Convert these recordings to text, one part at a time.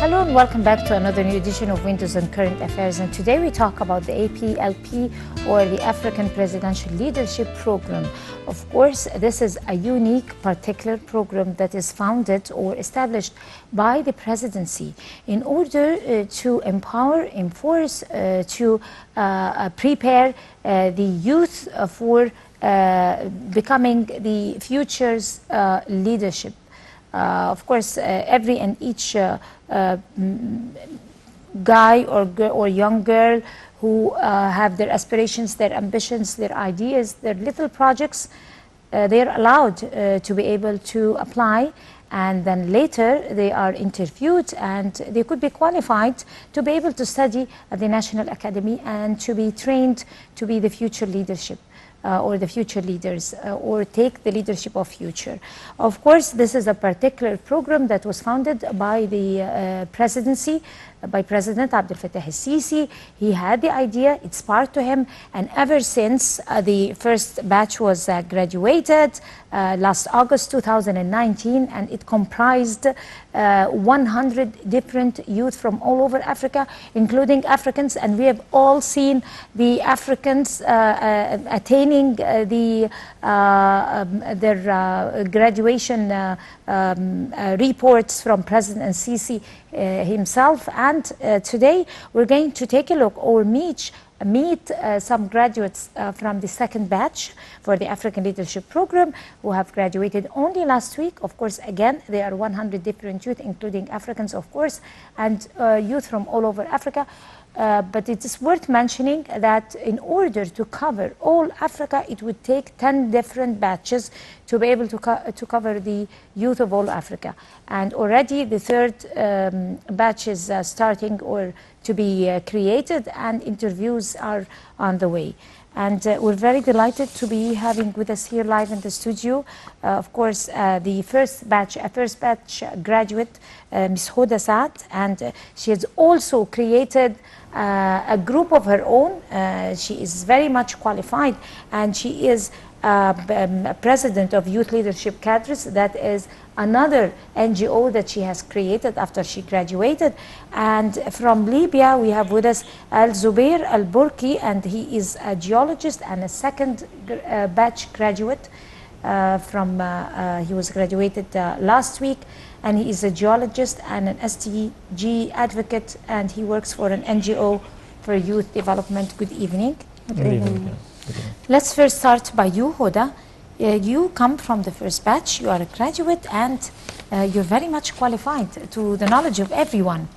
Hello and welcome back to another new edition of Windows on Current Affairs, and today we talk about the APLP, or the African Presidential Leadership Program. Of course, this is a unique particular program that is founded or established by the presidency in order to empower, enforce, to prepare the youth for becoming the future's leadership. Of course, every and each guy or young girl who have their aspirations, their ambitions, their ideas, their little projects, they are allowed to be able to apply, and then later they are interviewed and they could be qualified to be able to study at the National Academy and to be trained to be the future leadership. Or the future leaders, or take the leadership of future. Of course, this is a particular program that was founded by the presidency, by President Abdel Fattah el-Sisi. He had the idea, it sparked to him, and ever since the first batch was graduated last August 2019, and it comprised 100 different youth from all over Africa, including Africans, and we have all seen the Africans attaining their graduation reports from President Sisi himself. And today we're going to take a look or meet some graduates from the second batch for the African Leadership Program who have graduated only last week. Of course, again, there are 100 different youth, including Africans, of course, and youth from all over Africa. But it is worth mentioning that in order to cover all Africa, it would take 10 different batches to be able to cover the youth of all Africa. And already the third batch is starting or to be created, and interviews are on the way. And we're very delighted to be having with us here live in the studio, of course, the first batch graduate, Ms. Hoda Saad, and she has also created a group of her own. She is very much qualified, and she is president of Youth Leadership Cadres. That is another NGO that she has created after she graduated. And from Libya, we have with us Zobayer al-Borki, and he is a geologist and a second batch graduate he was graduated last week, and he is a geologist and an SDG advocate, and he works for an NGO for youth development. Good evening. Good evening. Let's first start by you, Hoda. You come from the first batch, you are a graduate, and you're very much qualified to the knowledge of everyone.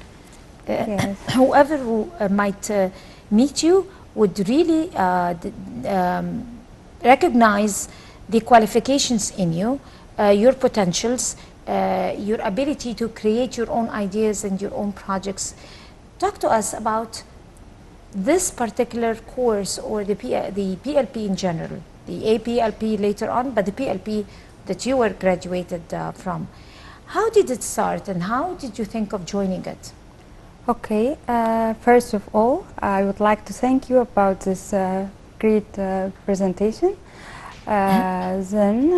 Yes. Whoever who might meet you would really recognize the qualifications in you, your potentials, your ability to create your own ideas and your own projects. Talk to us about this particular course, or the PLP in general, the APLP later on, but the PLP that you were graduated from. How did it start, and how did you think of joining it? Okay, first of all, I would like to thank you about this great presentation. Then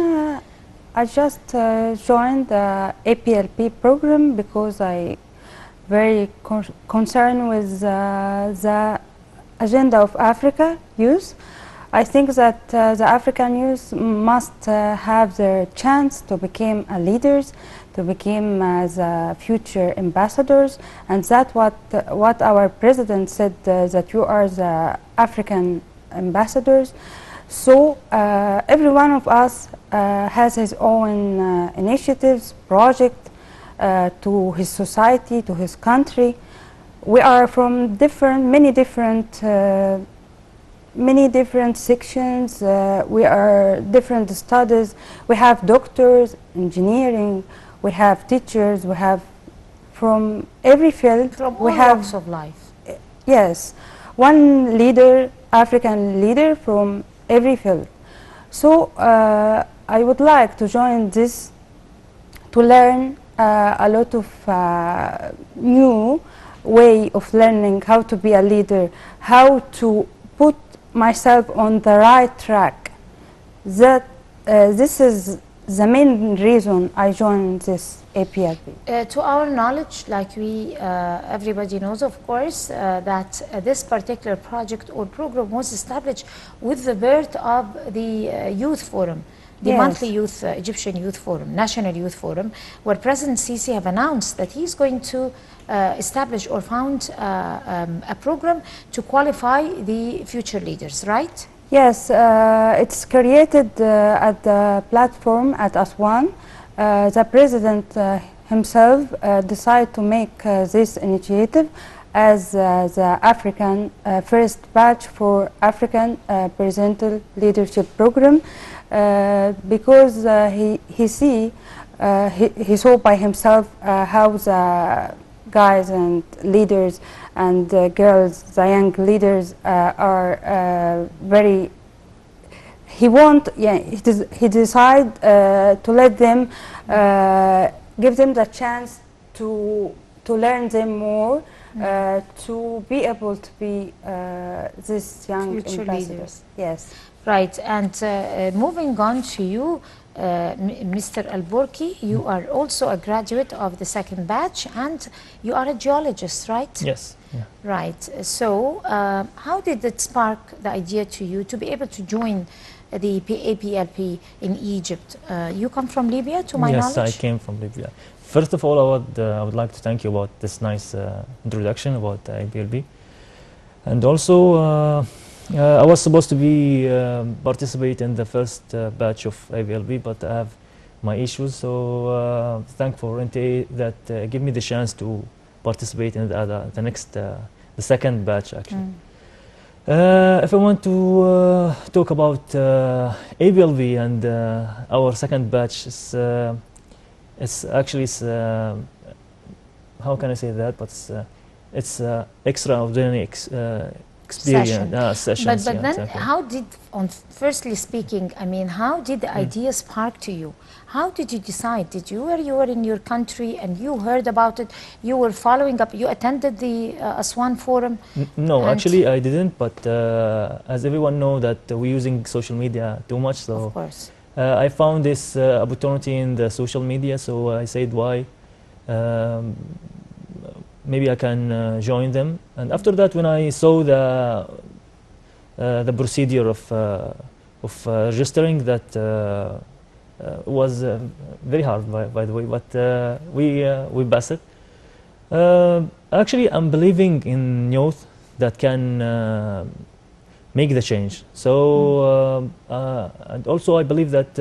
I just joined the APLP program because I very concerned with the agenda of Africa youth. I think that the African youth must have their chance to become leaders, to become the future ambassadors, and that's what our president said, that you are the African ambassadors. So every one of us has his own initiatives, project to his society, to his country. We are from many different sections. We are different studies. We have doctors, engineering. We have teachers. We have from every field. From all walks of life. Yes, one leader, African leader from every field. So I would like to join this to learn a lot of new way of learning how to be a leader, how to put myself on the right track. That this is the main reason I joined this APLP. To our knowledge, like everybody knows, of course, that this particular project or program was established with the birth of the Youth Forum, the Yes. monthly youth Egyptian Youth Forum, National Youth Forum, where President Sisi have announced that he's going to establish or found a program to qualify the future leaders, right? Yes, it's created at the platform at Aswan. The president himself decided to make this initiative as the African first batch for African presidential leadership program because he saw by himself how the guys and leaders and girls, the young leaders are very. He decided to let them, give them the chance to learn them more, to be able to be this young Future ambassadors. leaders. Yes. Right, and moving on to you, Mr. Al-Borki, you are also a graduate of the second batch and you are a geologist, right? Yes. Yeah. Right, so how did it spark the idea to you to be able to join the APLP in Egypt? You come from Libya, to my knowledge? Yes, I came from Libya. First of all, I would like to thank you about this nice introduction about APLP. And also, I was supposed to be participate in the first batch of APLP, but I have my issues. So thank for NTA that give me the chance to participate in the next, the second batch actually. If I want to talk about APLP and our second batch, it's actually how can I say that? But it's extraordinary experience sessions. But yeah, then, exactly. how did, firstly speaking, I mean, how did the idea spark to you? How did you decide? Did you, where you were in your country and you heard about it, you were following up, you attended the Aswan Forum? No, actually I didn't, but as everyone know that we're using social media too much, so Of course. I found this opportunity in the social media, so I said why maybe I can join them. And after that, when I saw the procedure of registering, that was very hard, by the way, but we passed it. Actually, I'm believing in youth that can make the change. So, and also I believe that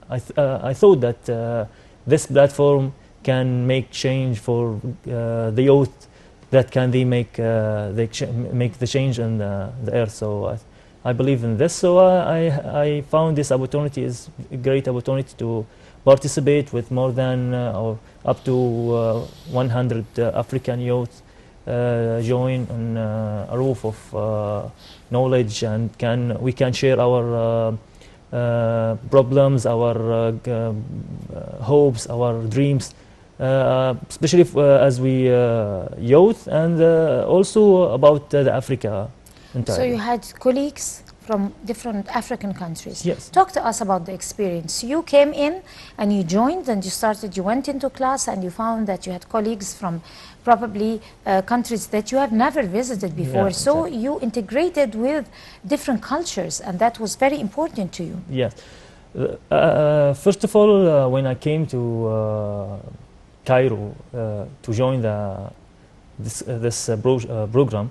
I thought that this platform can make change for the youth, that can they make the change in the earth. So I believe in this. So I found this opportunity is a great opportunity to participate with more than or up to 100 African youth join on a roof of knowledge, and we can share our problems, our hopes, our dreams, especially as we youth, and also about the Africa entirely. So you had colleagues from different African countries. Yes. Talk to us about the experience. You came in and you joined and you went into class and you found that you had colleagues from probably countries that you have never visited before. Yeah, so exactly. you integrated with different cultures, and that was very important to you. Yes. First of all, when I came to Cairo to join this program,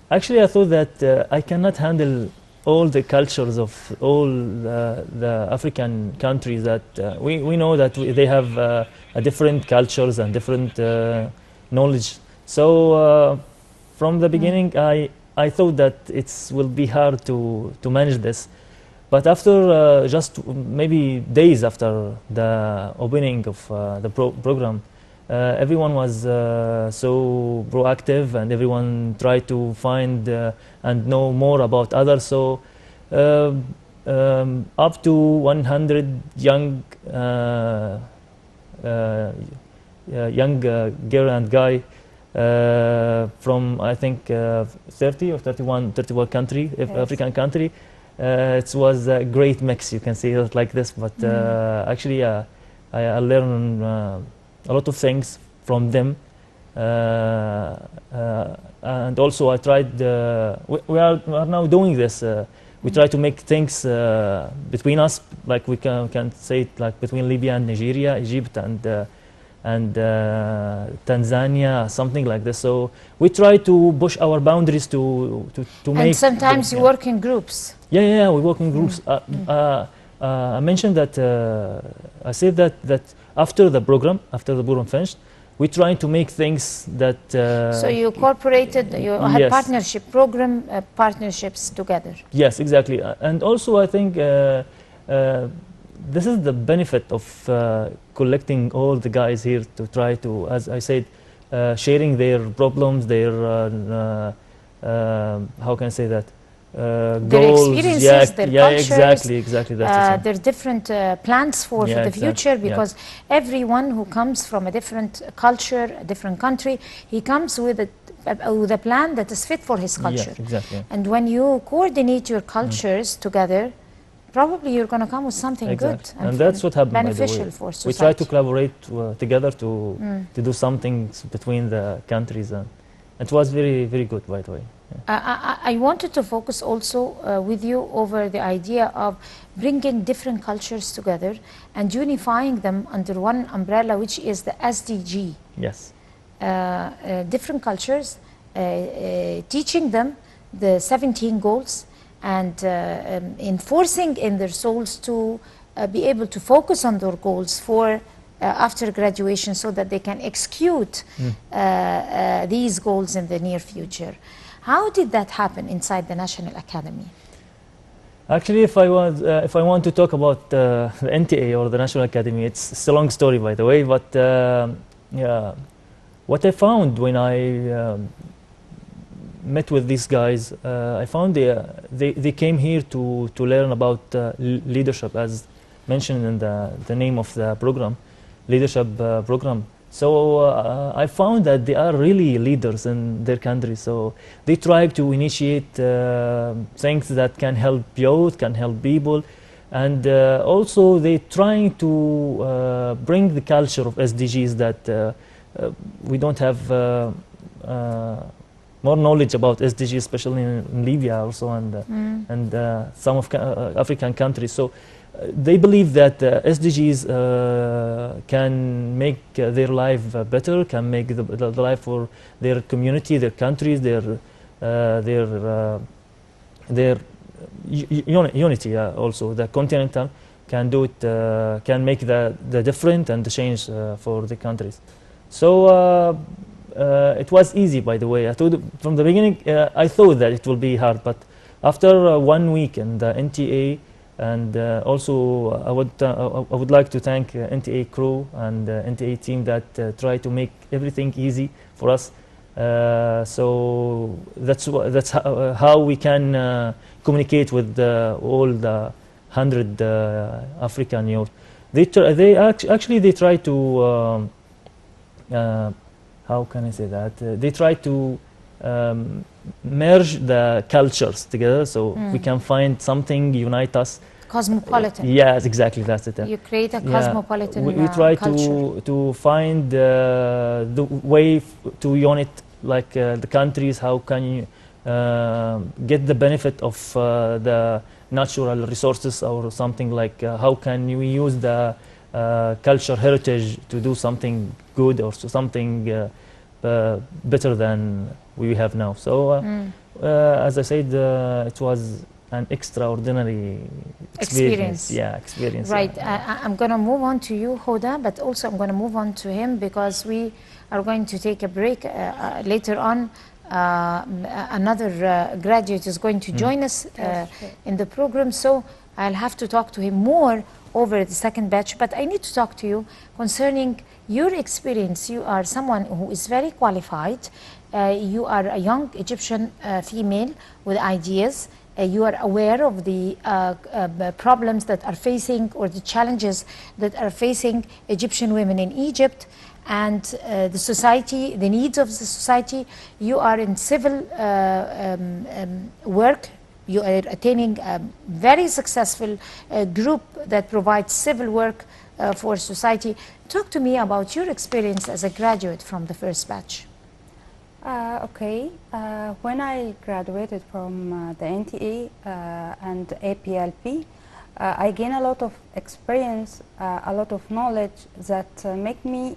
actually I thought that I cannot handle all the cultures of all the African countries. That we know that they have different cultures and different knowledge. So from the beginning, I thought that it will be hard to manage this. But after just maybe days after the opening of the program, everyone was so proactive, and everyone tried to find and know more about others. So up to 100 young girl and guy from I think 30 or 31 country, Yes. African country, it was a great mix, you can say it like this. But actually, I learned a lot of things from them. And also I tried, we are now doing this. We try to make things between us, like we can say it like between Libya and Nigeria, Egypt and Tanzania, something like this. So we try to push our boundaries to make. And sometimes you work in groups. Yeah, we work in groups. I mentioned that I said that after the program finished, we trying to make things that. So you incorporated, you had yes. partnership program, partnerships together. Yes, exactly. And also I think this is the benefit of collecting all the guys here to try to, as I said, sharing their problems, their how can I say that? Their goals, experiences, their cultures, exactly. That's their different plans for the future, because everyone who comes from a different culture, a different country, he comes with a plan that is fit for his culture. Yes, exactly. And when you coordinate your cultures together, probably you're going to come with something good and that's what happened, beneficial for society. We try to collaborate together to do something between the countries, and it was very, very good, by the way. I wanted to focus also with you over the idea of bringing different cultures together and unifying them under one umbrella, which is the SDG. Yes. Different cultures, teaching them the 17 goals and enforcing in their souls to be able to focus on their goals for after graduation, so that they can execute these goals in the near future. How did that happen inside the National Academy? Actually, if I want to talk about the NTA or the National Academy, it's a long story, by the way. But yeah, what I found when I met with these guys, I found they came here to learn about leadership, as mentioned in the name of the program, leadership program. So I found that they are really leaders in their country. So they try to initiate things that can help youth, can help people, and also they trying to bring the culture of SDGs that we don't have more knowledge about SDGs, especially in Libya also, and some of African countries. So they believe that SDGs can make their life better, can make the life for their community, their countries, their unity. Also, the continental can do it, can make the difference and the change for the countries. So it was easy, by the way. I thought from the beginning, I thought that it will be hard, but after 1 week in the NTA. And also, I would like to thank NTA crew and NTA team that try to make everything easy for us. So that's how we can communicate with all the 100 African youth. They actually try to how can I say that? They try to merge the cultures together, so we can find something unite us. Cosmopolitan. Yes, exactly. That's it. You create a cosmopolitan we try culture. to find the way to unite like the countries. How can you get the benefit of the natural resources or something like? How can we use the culture heritage to do something good or something better than we have now? So as I said, it was an extraordinary experience. Yeah, experience. Right. I'm going to move on to you, Hoda, but also I'm going to move on to him because we are going to take a break later on. Another graduate is going to join us in the program, so I'll have to talk to him more over the second batch. But I need to talk to you concerning your experience. You are someone who is very qualified. You are a young Egyptian female with ideas. You are aware of the problems that are facing, or the challenges that are facing Egyptian women in Egypt, and the society, the needs of the society. You are in civil work. You are attaining a very successful group that provides civil work for society. Talk to me about your experience as a graduate from the first batch. Okay, when I graduated from the NTA and APLP, I gained a lot of experience, a lot of knowledge that make me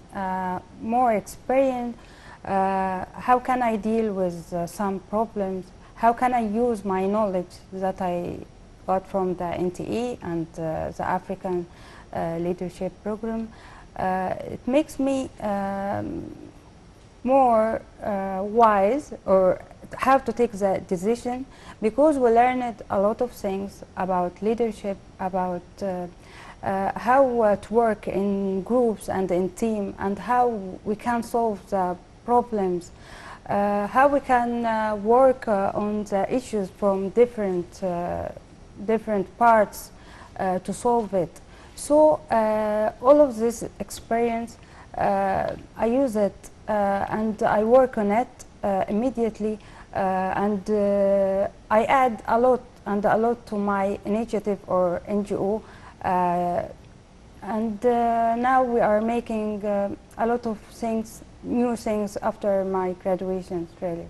more experienced. How can I deal with some problems? How can I use my knowledge that I got from the NTA and the African Leadership Program? It makes me more wise, or have to take the decision, because we learned a lot of things about leadership, about how to work in groups and in team, and how we can solve the problems, how we can work on the issues from different parts to solve it. So all of this experience, I use it and I work on it immediately, and I add a lot to my initiative or NGO, and now we are making a lot of things, new things after my graduation, really.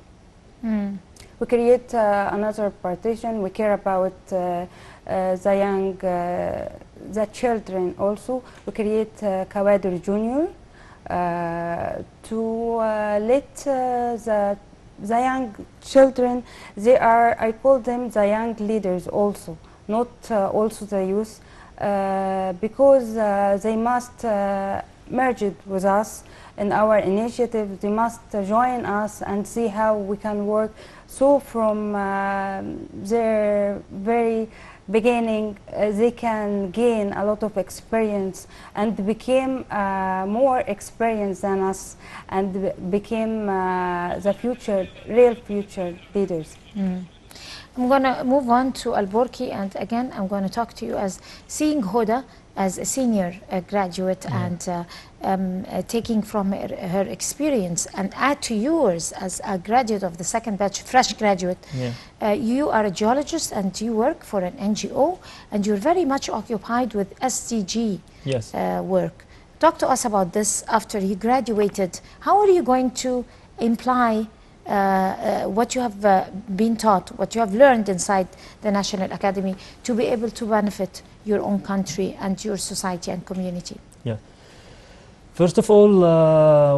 We create another partition. We care about the young, the children also. We create Kawadir Junior to let the young children, they are, I call them the young leaders also, not also the youth, because they must merge it with us in our initiative. They must join us and see how we can work. So from their very beginning, they can gain a lot of experience and became more experienced than us, and became the future, real future leaders. I'm going to move on to Al-Borki, and again I'm going to talk to you as seeing Hoda as a senior graduate, and taking from her experience and add to yours as a graduate of the second batch, fresh graduate. You are a geologist and you work for an NGO, and you're very much occupied with SDG work. Talk to us about this. After you graduated, how are you going to imply what you have been taught, what you have learned inside the National Academy, to be able to benefit your own country and your society and community? First of all,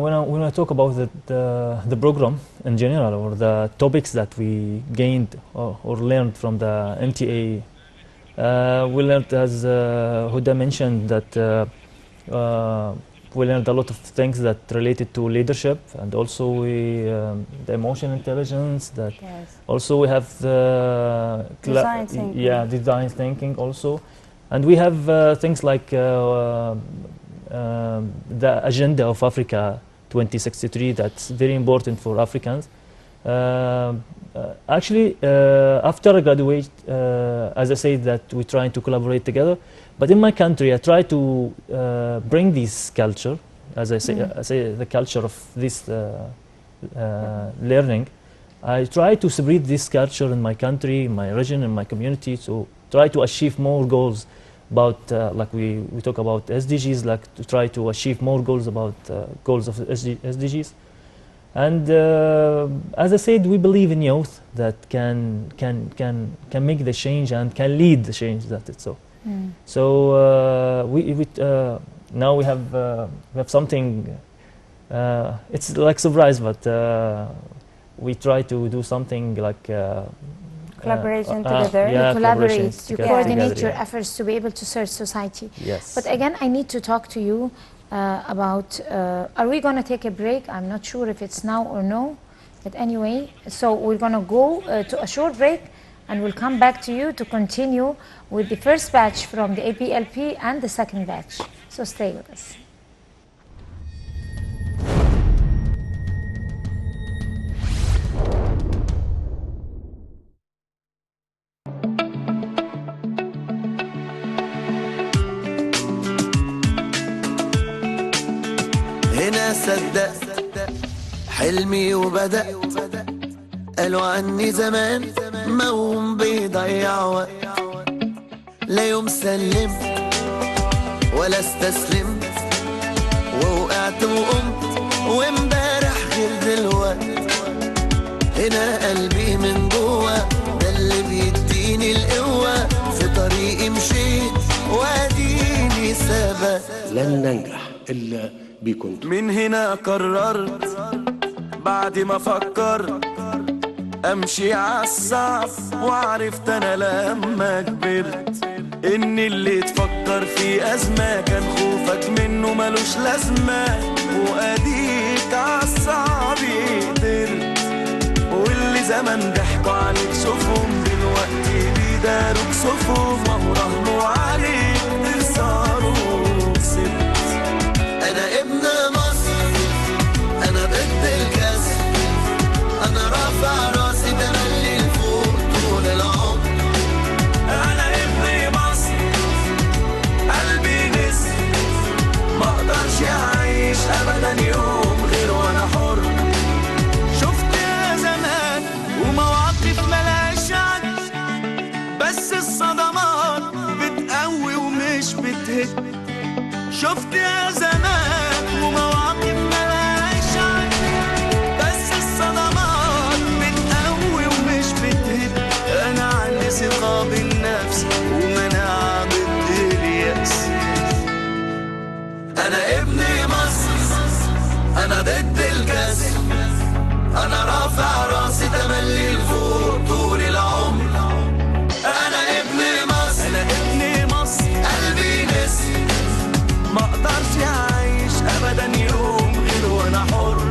when I talk about the program in general, or the topics that we gained or learned from the MTA, we learned, as Hoda mentioned, that we learned a lot of things that related to leadership, and also the emotional intelligence. That also we have the design thinking. Design thinking also, and we have things like the agenda of Africa 2063. That's very important for Africans. Actually, after I graduate, as I said, that we're trying to collaborate together. But in my country, I try to bring this culture, as I say, the culture of this learning. I try to spread this culture in my country, in my region, in my community, to try to achieve more goals about, like we talk about SDGs, like to try to achieve more goals about goals of SDGs. And as I said, we believe in youth that can make the change and can lead the change that it's so. So now we have something. It's like surprise, but we try to do something like collaboration together. You collaborate, you coordinate your together, efforts to be able to serve society. Yes. But again, I need to talk to you about, are we going to take a break? I'm not sure if it's now or no, but anyway, so we're going to go to a short break, and we'll come back to you to continue with the first batch from the APLP and the second batch. So stay with us. هنا صدقت حلمي وبدأت قالوا عني زمان موهوم بيضيع وقت لا يوم سلمت ولا استسلمت ووقعت وقمت وامبارح غير دلوقت هنا قلبي من جوا ده اللي بيديني القوة في طريقي مشيت واديني ثبت لن ننجح إلا بكم. من هنا قررت بعد ما فكرت امشي عالصعب وعرفت انا لما كبرت ان اللي تفكر في ازمه كان خوفك منه ملوش لازمه واديك عالصعب قدرت واللي زمان ضحكوا عليك شوفهم دلوقتي بيداروك صفوف ما هو رهنوا عليك تخسروا كسبت انا ابن مصر انا ضد الكسر انا رافع راسي تملي لفوق طول العمر انا ابن مصر قلبي نسر ما اقدرش اعيش ابدا يوم غير وانا حر شفت يا زمان ومواقف ملهاش عد بس الصدمات بتقوي ومش بتهد شفت يا زمان ومواقف ملهاش عد بس الصدمات بتقوي ومش بتهد انا عندي ثقة بالنفس ومناعة ضد اليأس انا ابن مصر انا ضد الكسر انا رافع راسي تملي لفوق طول العمر انا ابن مصر انا ابن مصر قلبي نسر ما اقدرش اعيش ابدا يوم غير وانا حر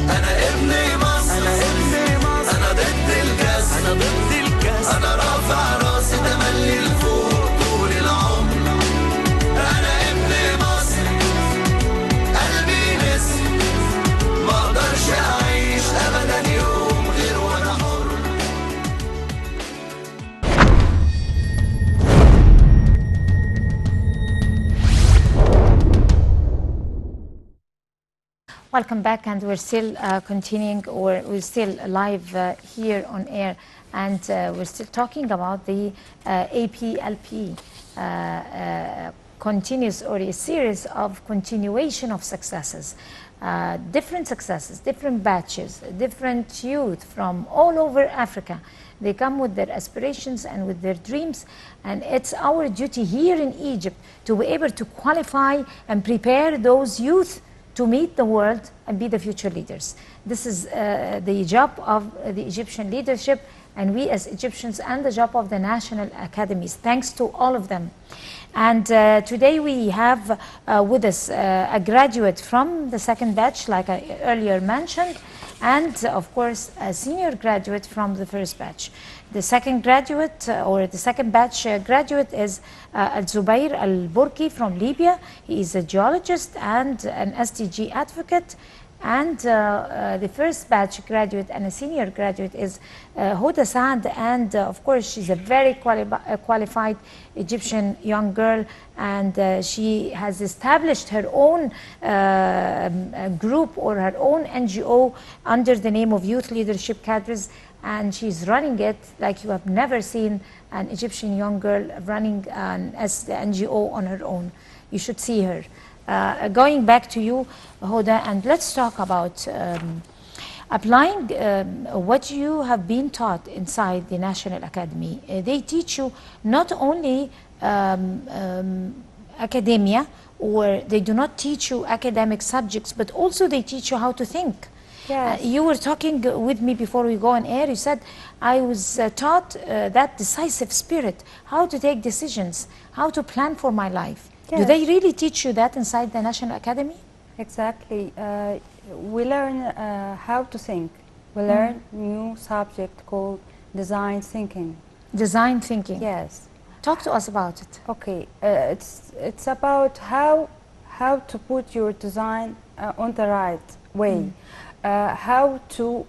انا ابن مصر انا ابن مصر انا ضد الكسر انا ضد الكسر انا رافع راسي تملي لفوق طول العمر انا ابن مصر قلبي نسر ما اقدرش اعيش ابدا يوم غير وانا حر Welcome back, and we're still continuing, or we're still live here on air, and we're still talking about the APLP continuous, or a series of continuation of successes. Different batches, different youth from all over Africa. They come with their aspirations and with their dreams, and it's our duty here in Egypt to be able to qualify and prepare those youth to meet the world and be the future leaders. This is the job of the Egyptian leadership, and we as Egyptians, and the job of the national academies. Thanks to all of them. And today we have with us a graduate from the second batch, like I earlier mentioned, and of course a senior graduate from the first batch. The second graduate, or the second batch graduate, is Zobayer al-Borki from Libya. He is a geologist and an SDG advocate. And the first batch graduate and a senior graduate is Hoda Saad, and of course she's a very qualified Egyptian young girl, and she has established her own group, or her own NGO, under the name of Youth Leadership Cadres, and she's running it like you have never seen an Egyptian young girl running as the NGO on her own. You should see her. Going back to you, Hoda, and let's talk about applying what you have been taught inside the National Academy. They teach you not only academia, or they do not teach you academic subjects, but also they teach you how to think. Yes. You were talking with me before we go on air. You said, I was taught that decisive spirit, how to take decisions, how to plan for my life. Yes. Do they really teach you that inside the National Academy? Exactly. We learn how to think. We learn new subject called design thinking. Design thinking. Yes. Talk to us about it. Okay. It's about how to put your design on the right way. How to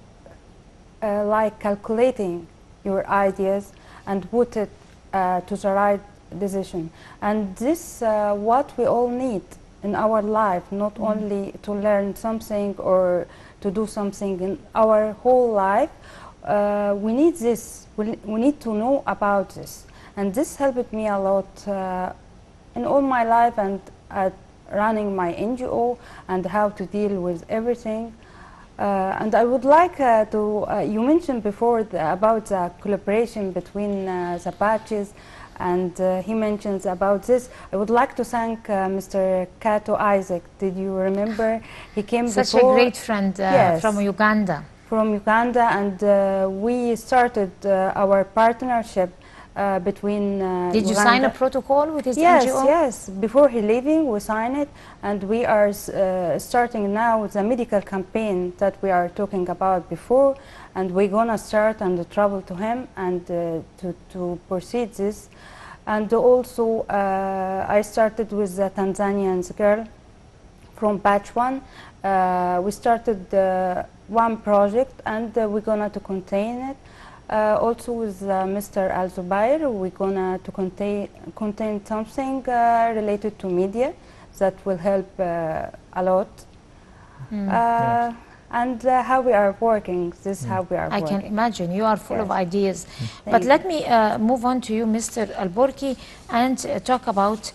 like calculating your ideas and put it to the right decision. And this what we all need in our life, not only to learn something or to do something in our whole life. we need this. We need to know about this, and this helped me a lot in all my life and at running my NGO and how to deal with everything. And I would like you mentioned before about the collaboration between the batches, and he mentions about this. I would like to thank Mr. Kato Isaac. Did you remember? He came Such before. a great friend Yes. from Uganda. From Uganda, and we started our partnership between Did you Uganda. sign a protocol with his Yes, NGO? yes. Before he leaving, we signed it, and we are starting now the medical campaign that we are talking about before, and we're gonna start and travel to him and to proceed this. And also, I started with the Tanzanian girl from batch 1. We started one project, and we're gonna to contain it. Also with Mr. Zobayer, we're gonna to contain something related to media that will help a lot. Yes. And how we are working, this is how we are I working. can imagine you are full of Yes. ideas. But Thank let me move on to you, Mr. Al-Borki, and talk about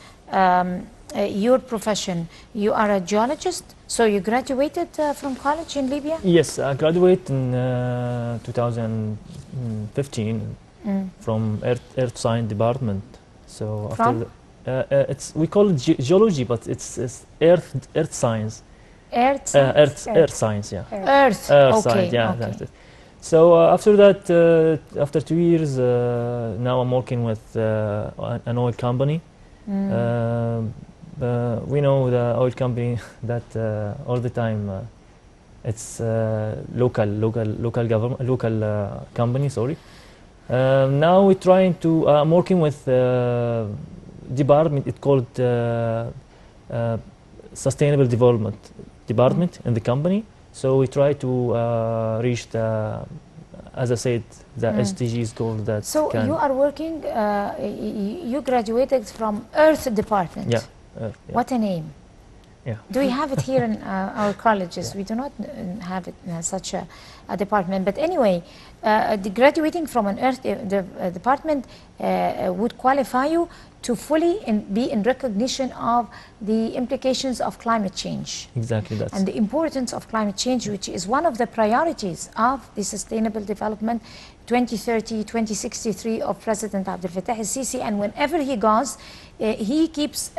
your profession. You are a geologist, so you graduated from college in Libya? Yes, I graduated in 2015 from Earth Science Department. So after From? we call it geology, but it's Earth Science. Earth science? Earth Science, yeah. Earth. Earth Okay. Science, yeah, okay. that's it. So after that, after 2 years, now I'm working with an oil company. We know the oil company that all the time it's local government, local company. Sorry. Now we're trying to. I'm working with department. It's called Sustainable Development Department in the company. So we try to reach the, as I said, the SDGs goal that. So can, you are working, you graduated from Earth Department. Yeah. Yeah. What a name. Yeah. Do we have it here in our colleges? We do not have it in such a department. But anyway, the graduating from an Earth department would qualify you to fully be in recognition of the implications of climate change. Exactly, that's. And the importance of climate change, which is one of the priorities of the Sustainable Development 2030, 2063 of President Abdel Fattah al-Sisi. And whenever he goes, he keeps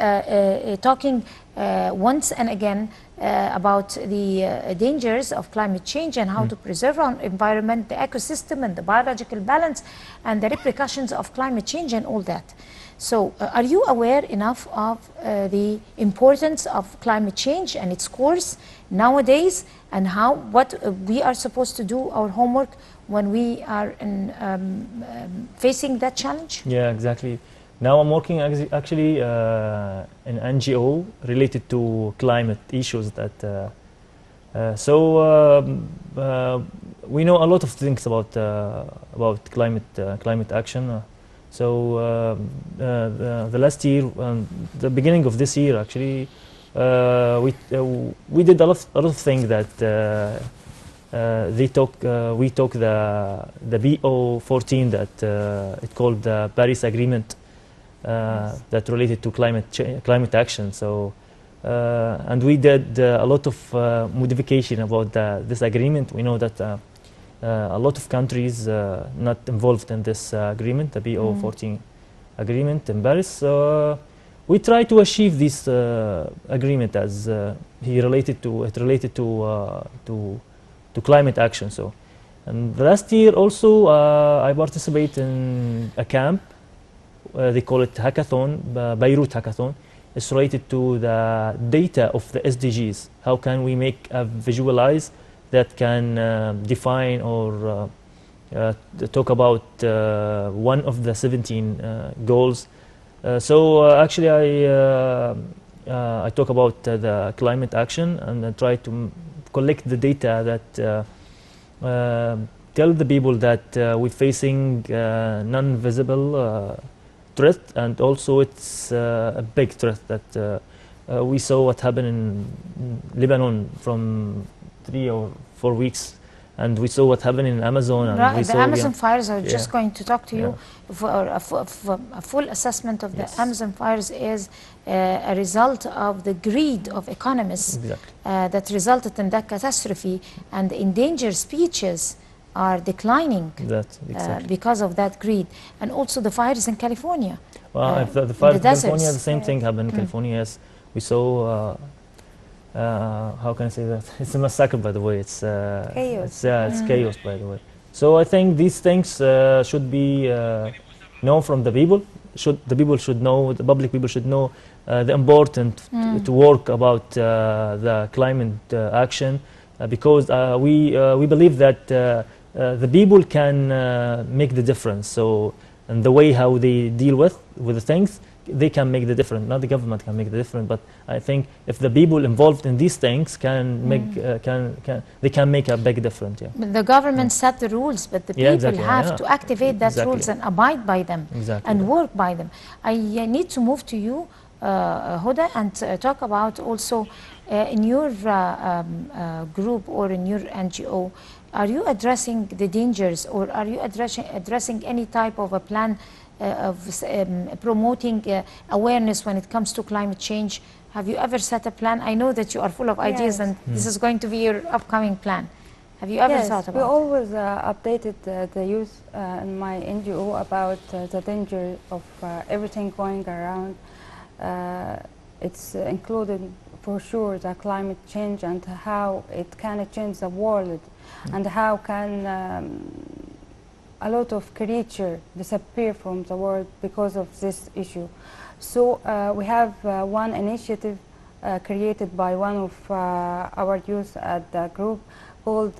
talking once and again about the dangers of climate change and how to preserve our environment, the ecosystem and the biological balance and the repercussions of climate change and all that. So are you aware enough of the importance of climate change and its course nowadays, and what we are supposed to do our homework when we are facing that challenge? Yeah, exactly. Now I'm working actually in NGO related to climate issues. That we know a lot of things about climate action. So the last year, the beginning of this year, actually, we did a lot of things that we took the BO14 that it called the Paris Agreement that related to climate action. So and we did a lot of modification about this agreement. We know that a lot of countries not involved in this agreement, the BO14 agreement in Paris. So we try to achieve this agreement as it related to climate action. So, and last year also I participated in a camp. They call it hackathon, Beirut hackathon. It's related to the data of the SDGs. How can we make a visualize that can define or talk about one of the 17 goals. So actually I talk about the climate action and I try to collect the data that tell the people that we're facing non-visible threat, and also it's a big threat that we saw what happened in Lebanon from 3 or 4 weeks and we saw what happened in Amazon, and we The saw Amazon fires, I was just Yeah. going to talk to you for a full assessment of the Yes. Amazon fires is a result of the greed of economists Exactly. that resulted in that catastrophe, and endangered species are declining That exactly. because of that greed, and also the fires in California. Well, if the in fire the in California, deserts. the same thing happened in California. Yes, we saw. How can I say that? It's a massacre, by the way. It's Chaos. It's chaos, by the way. So I think these things should be known from the people. The people should know. The public people should know the important to work about the climate action because we believe that the people can make the difference. So and the way how they deal with the things, they can make the difference. Not the government can make the difference, but I think if the people involved in these things can make they can make a big difference. Yeah. But the government set the rules, but the Yeah, people exactly, have yeah. to activate that Exactly. rules and abide by them Exactly. and work by them. I need to move to you, Hoda, and talk about also in your group or in your NGO, are you addressing the dangers, or are you addressing any type of a plan of promoting awareness when it comes to climate change? Have you ever set a plan? I know that you are full of ideas, Yes. and this is going to be your upcoming plan. Have you ever Yes, thought we about it? always updated the youth in my NGO about the danger of everything going around. It's included for sure the climate change and how it can change the world, and how can a lot of creatures disappear from the world because of this issue. So we have one initiative created by one of our youth at the group called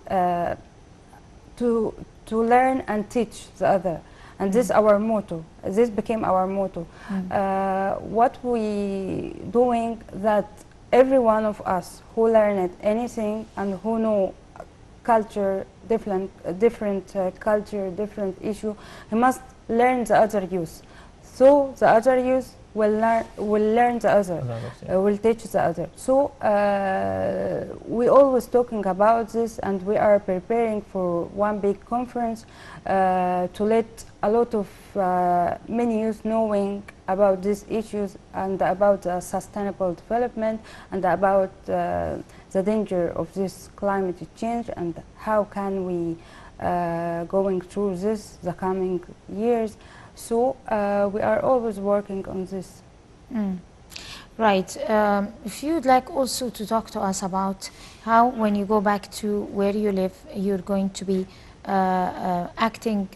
to learn and teach the other, and this is our motto. This became our motto. What we doing that every one of us who learned anything and who know culture, different culture, different issue, he must learn the other youth. So the other youth will learn the other, will teach the other. So we always talking about this, and we are preparing for one big conference to let a lot of many youth knowing about these issues and about sustainable development and about the danger of this climate change and how can we going through this the coming years. So we are always working on this. Right. If you'd like also to talk to us about how, when you go back to where you live, you're going to be acting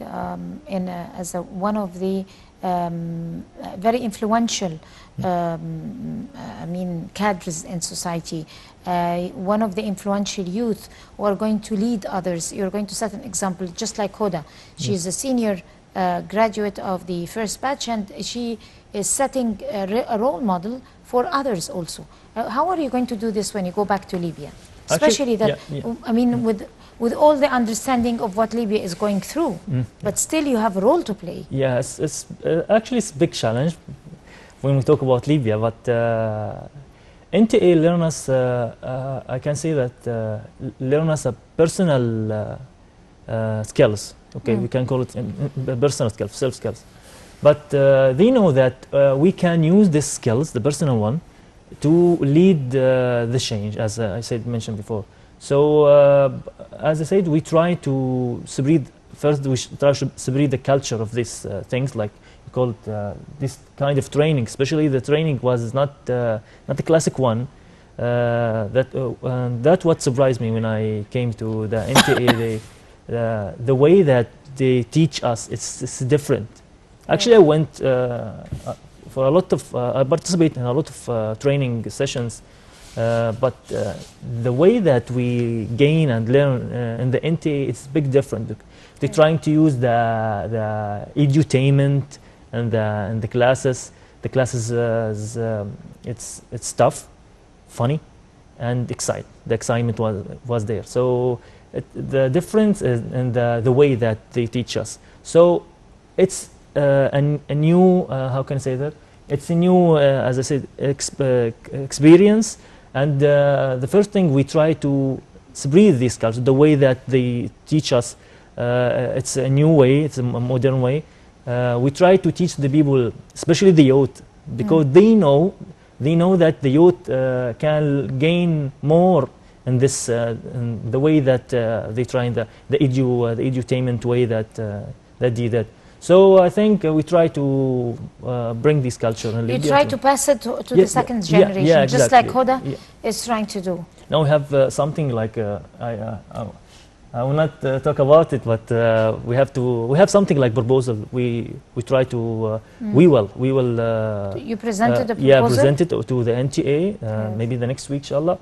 as one of the very influential cadres in society, one of the influential youth who are going to lead others. You're going to set an example, just like Hoda. She's a senior graduate of the first batch, and she is setting a role model for others also. How are you going to do this when you go back to Libya? Especially with all the understanding of what Libya is going through, but still you have a role to play. Yes, it's actually it's a big challenge when we talk about Libya, but NTA learn us, I can say that learn us a personal skills. Okay, we can call it personal skills, self skills. But they know that we can use these skills, the personal one, to lead the change, as I mentioned before. So, as I said, we try to spread, first we try to spread the culture of these things, like we call it this kind of training. Especially the training was not a classic one. That's what surprised me when I came to the NTA. The way that they teach us, it's different. Actually, I went for a lot of, I participate in a lot of training sessions, but the way that we gain and learn in the NTA, it's a big different. They're trying to use the edutainment and the classes. The classes, it's tough, funny, and exciting. The excitement was there. So the difference is in the way that they teach us. So it's a new, how can I say that? It's a new, as I said, experience. And the first thing we try to spread this culture, the way that they teach us. It's a new way, it's a modern way. We try to teach the people, especially the youth, because they know that the youth can gain more in this in the way that they try in the edutainment way that they did. So I think we try to bring this culture. And you try to pass it to the second generation, exactly. just like Hoda is trying to do. Now we have something like I will not talk about it, but we have something like proposal. We try to we will you presented the proposal? yeah, present it to the NTA maybe the next week, inshallah.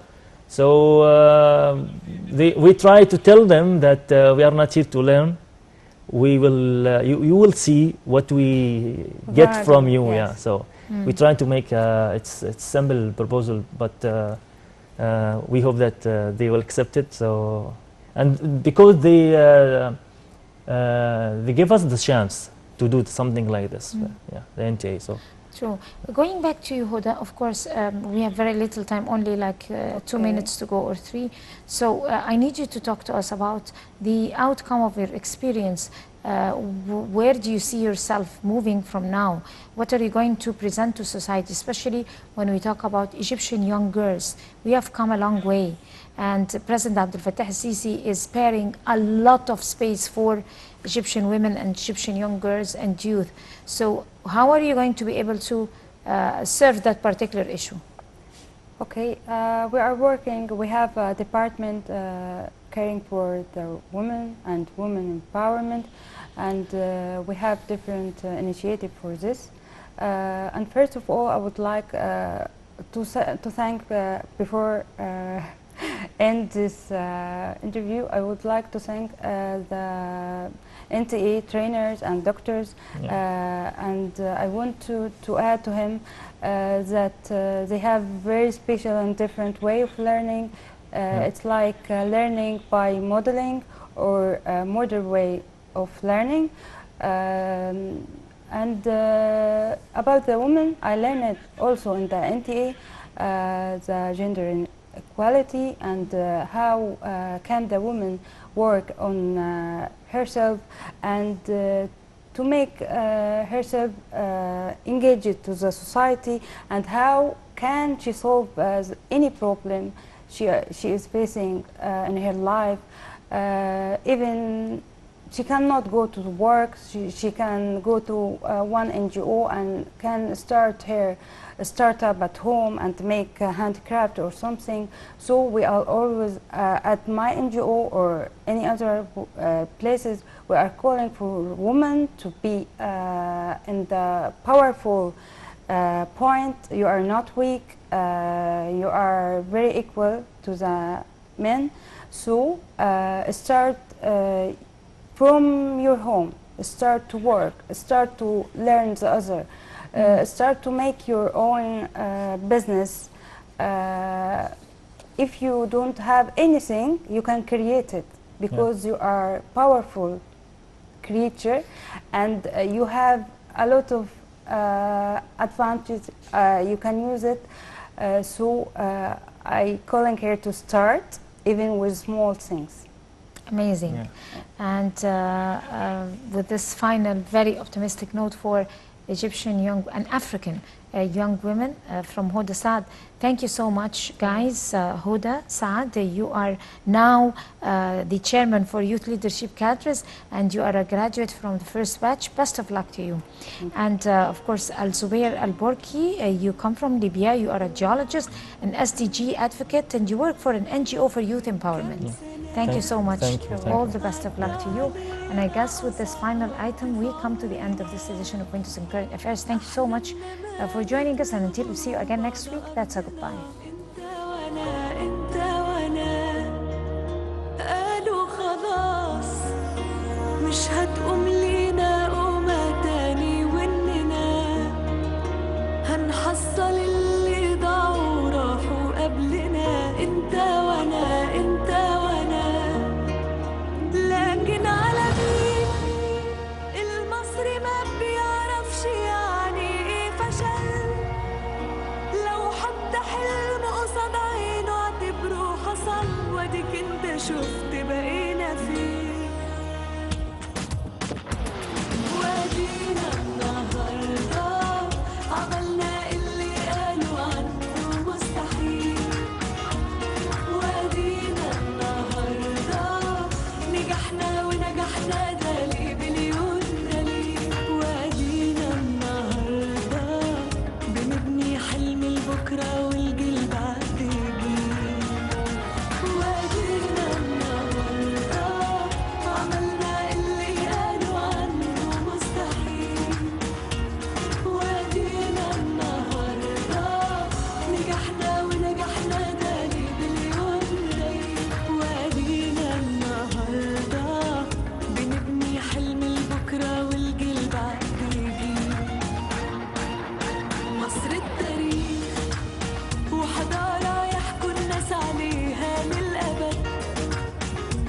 So we try to tell them that we are not here to learn. We will you will see what we get from you. Yes. Yeah, so we try to make it's simple proposal, but we hope that they will accept it. So, and because they give us the chance to do something like this. Yeah, the NTA. So. True. Going back to you, Hoda, of course, we have very little time, only like 2 minutes to go or 3. So I need you to talk to us about the outcome of your experience. Where do you see yourself moving from now? What are you going to present to society, especially when we talk about Egyptian young girls? We have come a long way. And President Abdel Fattah al-Sisi is sparing a lot of space for Egyptian women and Egyptian young girls and youth. So how are you going to be able to serve that particular issue? Okay, we are working. We have a department caring for the women and women empowerment, and we have different initiatives for this. And first of all, I would like to thank before end this interview, I would like to thank the NTA trainers and doctors, and I want to add to him that they have very special and different way of learning. It's like learning by modeling or a modern way of learning. And about the women, I learned it also in the NTA, the gender equality and how can the woman work on herself and to make herself engaged to the society, and how can she solve any problem she is facing in her life. Even she cannot go to work, she can go to one NGO and can start her startup at home and make a handicraft or something. So we are always at my NGO or any other places, we are calling for women to be in the powerful point. You are not weak, you are very equal to the men. So start from your home, start to work, start to learn the other. Start to make your own business. If you don't have anything, you can create it, because you are powerful creature and you have a lot of advantages. You can use it. So I calling here to start even with small things. Amazing. And with this final very optimistic note for Egyptian young and African young women from Hoda, Saad. Thank you so much, guys. Hoda, Saad, you are now the chairman for Youth Leadership Cadres, and you are a graduate from the first batch. Best of luck to you. And of course, Zobayer Al-Borki, you come from Libya. You are a geologist, an SDG advocate, and you work for an NGO for youth empowerment. Thank you so much. Thank you. All the best of luck to you. And I guess with this final item, we come to the end of this edition of Windows and Current Affairs. Thank you so much for joining us, and until we see you again next week, that's a goodbye. مش هتقوم لينا قومة تاني، وإننا هنحصل اللي ضاعوا راحوا قبلنا. انت وانا انت وانا، لكن على مين المصري ما بيعرفش يعني ايه فشل. لو حط حلم قصاد عينه اعتبره حصل. واديك انت شفت بقينا فيه. وادينا النهارده عملنا اللي قالوا عنه مستحيل. وادينا النهارده نجحنا ونجحنا ده ليه مليون دليل. وادينا النهارده بنبني حلم لبكره والجيل بعد جيل. وادينا النهارده عملنا اللي قالوا عنه مستحيل. وادينا النهارده نجحنا ونجحنا ده ليه مليون دليل. وادينا النهارده بنبني حلم لبكره والجيل بعد جيل. مصر التاريخ وحضارة يحكوا الناس عليها للأبد.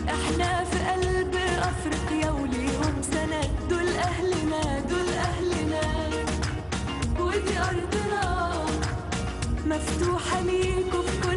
احنا في قلب أفريقيا وليهم سند. دول أهلنا دول أهلنا ودي أرضنا مفتوحة ليكوا في